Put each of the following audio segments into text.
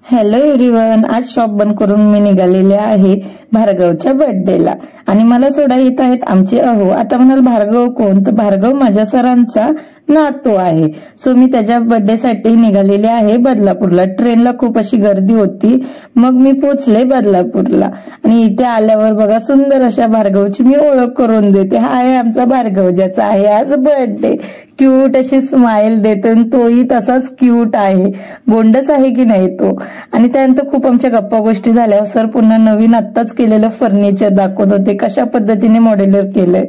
Hello everyone, आज shop बंद करून मी निघालेले आहे भार्गवच्या बर्थडेला आणि मला सोडा येत आहेत आमचे अहो. आता म्हणाल भार्गव कोण? तर भार्गव माझ्या सरांचा नातू आहे. सो मी त्याच्या बर्थडे साठी निघालेले आहे बदलापूरला. ट्रेनला खूप अशी गर्दी होती, मग मी पोचले बदलापूरला आणि इथे आल्यावर बघा सुंदर अशा भार्गवची मी ओळख करून देते. हा आहे आमचा भार्गव, ज्याचा आहे आज बर्थडे. क्यूट अशी स्माइल देतो, तोही तसाच क्यूट आहे. गोंडस आहे की नाही तो. आणि त्यानंतर खूप आमच्या गप्पा गोष्टी झाल्या. सर पुन्हा नवीन आत्ताच केलेलं फर्निचर दाखवत होते, कशा पद्धतीने मॉड्युलर केलंय.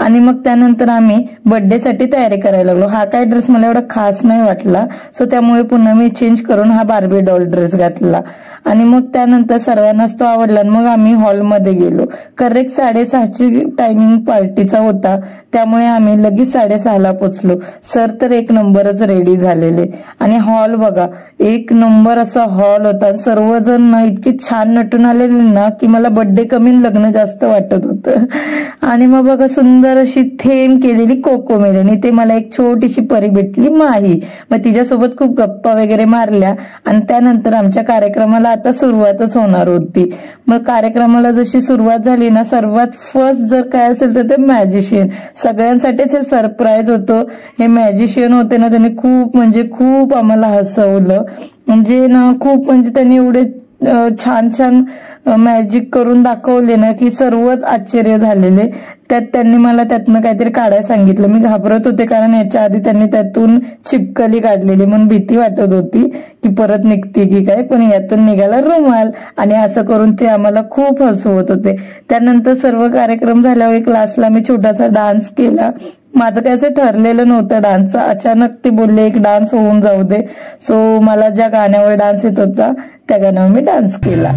आणि मग त्यानंतर आम्ही बर्थडे साठी तयारी करायला लागलो. हा काय ड्रेस मला एवढा खास नाही वाटला, सो त्यामुळे पुन्हा मी चेंज करून हा बार्बी डॉल ड्रेस घातला. आणि मग त्यानंतर सर्वांनाच तो आवडला. मग आम्ही हॉलमध्ये गेलो. करेक्ट 6:30ची टायमिंग पार्टीचा होता, त्यामुळे आम्ही लगेच 6:30ला पोचलो. सर तर एक नंबरच रेडी झालेले. आणि हॉल बघा, एक नंबर असा हॉल होता. सर्वजण ना इतके छान नटून आलेले ना की मला बर्थडे कमी लग्न जास्त वाटत होतं. आणि मग बघा सुंदर अशी थेम केलेली कोको मेलनी, ते मला एक छोटीशी परी भेटली माही. मग तिच्यासोबत खूप गप्पा वगैरे मारल्या. आणि त्यानंतर आमच्या कार्यक्रमाला आता सुरुवातच होणार होती. मग कार्यक्रमाला जशी सुरुवात झाली ना, सर्वात फर्स्ट जर काय असेल तर ते मॅजिशियन. सगळ्यांसाठीच हे सरप्राईज होतं. हे मॅजिशियन होते ना, त्यांनी खूप म्हणजे खूप आम्हाला हसवलं. म्हणजे ना खूप म्हणजे त्यांनी एवढे छान छान मॅजिक करून दाखवले ना की सर्वच आश्चर्य झालेले. त्यात त्यांनी मला त्यातनं काहीतरी काढायला सांगितलं. मी घाबरत होते, कारण याच्या आधी त्यांनी त्यातून छिपकली काढलेली, म्हणून भीती वाटत होती की परत निघते की काय. पण यातून निघाला रुमाल. आणि असं करून ते आम्हाला खूप हसवत होते. त्यानंतर सर्व कार्यक्रम झाल्यावर एक क्लासला मी छोटासा डान्स केला. माझं काय असं ठरलेलं नव्हतं डान्सचं. अचानक ते बोलले एक डान्स होऊन जाऊ दे. सो मला ज्या गाण्यावर डान्स येत होता त्या गाण्यावर मी डान्स केला.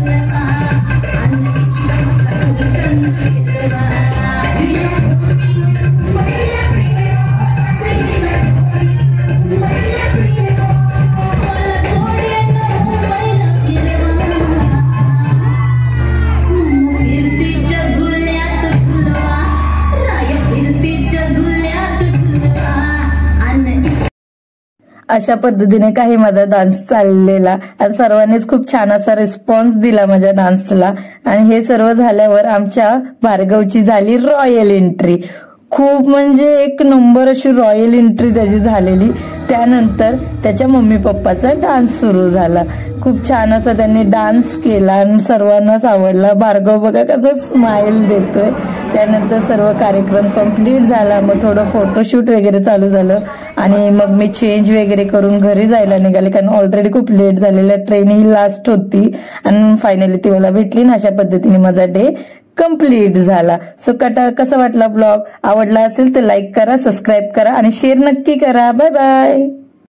अशा पद्धतीने काही माझा डान्स चाललेला आणि सर्वांनीच खूप छान असा रिस्पॉन्स दिला माझ्या डान्सला. आणि हे सर्व झाल्यावर आमच्या भार्गवची झाली रॉयल एंट्री. खूप म्हणजे एक नंबर अशी रॉयल एंट्री त्याची झालेली. त्यानंतर त्याच्या मम्मी पप्पाचा डान्स सुरू झाला. खूप छान असा त्यांनी डान्स केला आणि सर्वांनाच आवडला. भार्गव बघा कसं स्माइल देतोय. त्यानंतर सर्व कार्यक्रम कंप्लीट झाला. मग थोडं फोटोशूट वगैरे चालू झालं आणि मग मी चेंज वगैरे करून घरी जायला निघाले, कारण ऑलरेडी खूप लेट झालेलं. ट्रेन ही लास्ट होती आणि फायनली ती मला भेटली ना. अशा पद्धतीने माझा डे कंप्लीट झाला. सो कसा वाटला ब्लॉग? आवडला असेल तर लाईक करा, सबस्क्राईब करा आणि शेअर नक्की करा. Bye bye.